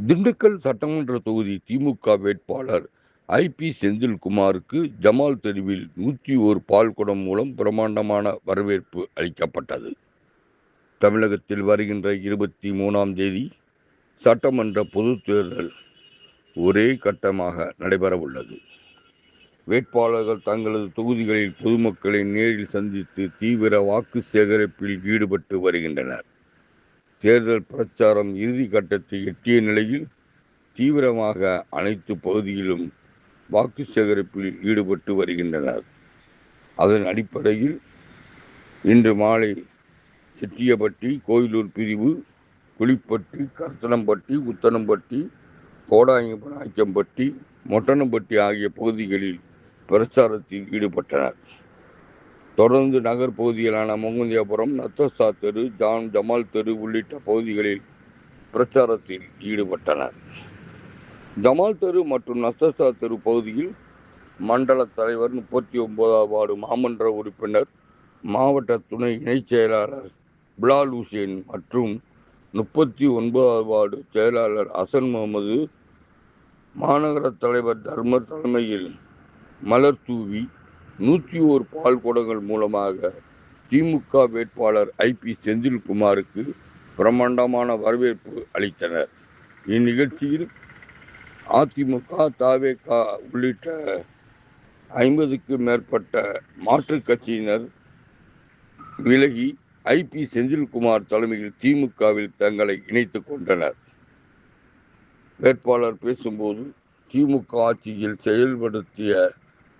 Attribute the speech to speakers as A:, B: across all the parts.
A: திண்டுக்கல் சட்டமன்ற தொகுதி திமுக வேட்பாளர் ஐ.பி. செந்தில்குமாருக்கு ஜமால் தெருவில் 101 பால்குடம் மூலம் பிரமாண்டமான வரவேற்பு அளிக்கப்பட்டது. தமிழகத்தில் வருகின்ற 23ஆம் தேதி சட்டமன்ற பொதுத் தேர்தல் ஒரே கட்டமாக நடைபெறவுள்ளது. வேட்பாளர்கள் தங்களது தொகுதிகளில் பொதுமக்களை நேரில் சந்தித்து தீவிர வாக்கு சேகரிப்பில் ஈடுபட்டு வருகின்றனர். தேர்தல் பிரச்சாரம் இறுதி கட்டத்தை எட்டிய நிலையில் தீவிரமாக அனைத்து பகுதியிலும் வாக்கு சேகரிப்பில் ஈடுபட்டு வருகின்றனர். அதன் அடிப்படையில் இன்று மாலை செட்டியப்பட்டி, கோயிலூர் பிரிவு, குளிப்பட்டி, கர்த்தனம்பட்டி, உத்தனம்பட்டி, கோடாயம்பட்டி, மொட்டனம்பட்டி ஆகிய பகுதிகளில் பிரச்சாரத்தில் ஈடுபட்டனர். தொடர்ந்து நகர் பகுதிகளான மோகந்தியாபுரம், நத்தசா தெரு, ஜமால் தெரு உள்ளிட்ட பகுதிகளில் பிரச்சாரத்தில் ஈடுபட்டனர். ஜமால் தெரு மற்றும் நத்தசா தெரு பகுதியில் மண்டல தலைவர், 39வது வார்டு மாமன்ற உறுப்பினர், மாவட்ட துணை இணைச் செயலாளர் பிலால் உசேன் மற்றும் 39வது வார்டு செயலாளர் அசன் முகமது, மாநகர தலைவர் தர்மர் தலைமையில் மலர் தூவி 101 பால் குடங்கள் மூலமாக திமுக வேட்பாளர் ஐ.பி. செந்தில்குமாருக்கு பிரமாண்டமான வரவேற்பு அளித்தனர். இந்நிகழ்ச்சியில் அதிமுக, தவேக உள்ளிட்ட 50க்கும் மேற்பட்ட மாற்றுக் கட்சியினர் விலகி ஐ.பி. செந்தில்குமார் தலைமையில் திமுகவில் தங்களை இணைத்துக் கொண்டனர். வேட்பாளர் பேசும்போது திமுக ஆட்சியில் செயல்படுத்திய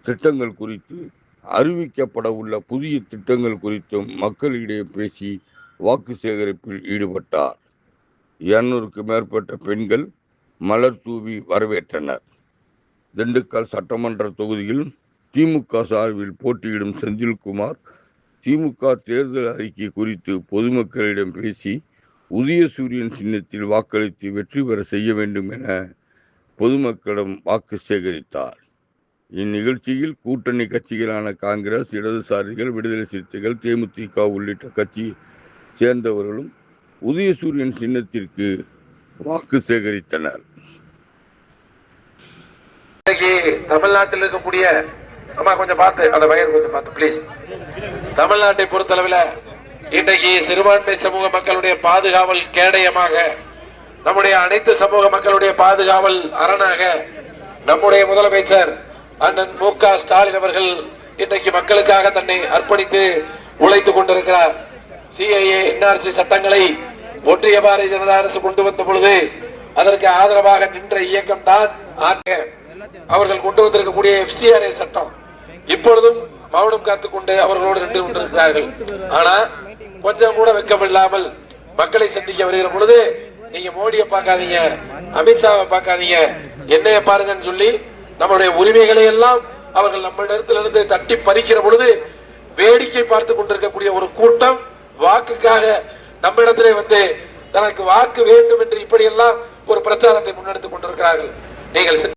A: திட்டங்கள் குறித்து, அறிவிக்கப்பட உள்ள புதிய திட்டங்கள் குறித்தும் மக்களிடையே பேசி வாக்கு சேகரிப்பில் ஈடுபட்டார். 200க்கும் மேற்பட்ட பெண்கள் மலர் தூவி வரவேற்றனர். திண்டுக்கல் சட்டமன்ற தொகுதியில் திமுக சார்பில் போட்டியிடும் செந்தில்குமார் திமுக தேர்தல் அறிக்கை குறித்து பொதுமக்களிடம் பேசி உதயசூரியன் சின்னத்தில் வாக்களித்து வெற்றி பெற செய்ய வேண்டும் என பொதுமக்களிடம் வாக்கு சேகரித்தார். இந்நிகழ்ச்சியில் கூட்டணி கட்சிகளான காங்கிரஸ், இடதுசாரிகள், விடுதலை சிறுத்தைகள், தேமுதிக உள்ளிட்ட கட்சி சேர்ந்தவர்களும் உதயசூரியன் சின்னத்திற்கு வாக்கு சேகரித்தனர்.
B: தமிழ்நாட்டில் இருக்கக்கூடிய கொஞ்சம் பார்த்து அந்த வயர் கொஞ்சம் பார்த்து பிளீஸ். தமிழ்நாட்டை பொறுத்தளவில் இன்றைக்கு சிறுபான்மை சமூக மக்களுடைய பாதுகாவல் கேடயமாக, நம்முடைய அனைத்து சமூக மக்களுடைய பாதுகாவல் அரணாக நம்முடைய முதலமைச்சர் அண்ணன் மு.க. ஸ்டாலின் அவர்கள் இன்றைக்கு மக்களுக்காக தன்னை அர்ப்பணித்து உழைத்துக் கொண்டிருக்கிறார். சிஏஏ, என்ஆர்சி சட்டங்களை ஒன்றிய பாரதிய ஜனதா அரசு கொண்டு வந்த பொழுது அதற்கு ஆதரவாக நின்ற இயக்கம் தான் அவர்கள் கொண்டு வந்திருக்கக்கூடிய FCRA சட்டம். இப்பொழுதும் மௌனம் காத்துக் கொண்டு அவர்களோடு நின்று கொண்டிருக்கிறார்கள். ஆனா கொஞ்சம் கூட வெட்கமில்லாமல் மக்களை சந்திக்க வருகிற பொழுது, நீங்க மோடியை பார்க்காதீங்க, அமித்ஷாவை பார்க்காதீங்க, என்னைய பாருங்கன்னு சொல்லி நம்முடைய உரிமைகளை எல்லாம் அவர்கள் நம்மிடத்திலிருந்து தட்டி பறிக்கிற பொழுது வேடிக்கை பார்த்து கொண்டிருக்கக்கூடிய ஒரு கூட்டம் வாக்குக்காக நம்மிடத்திலே வந்து தனக்கு வாக்கு வேண்டும் என்று இப்படியெல்லாம் ஒரு பிரச்சாரத்தை முன்னெடுத்துக் கொண்டிருக்கிறார்கள். நீங்கள்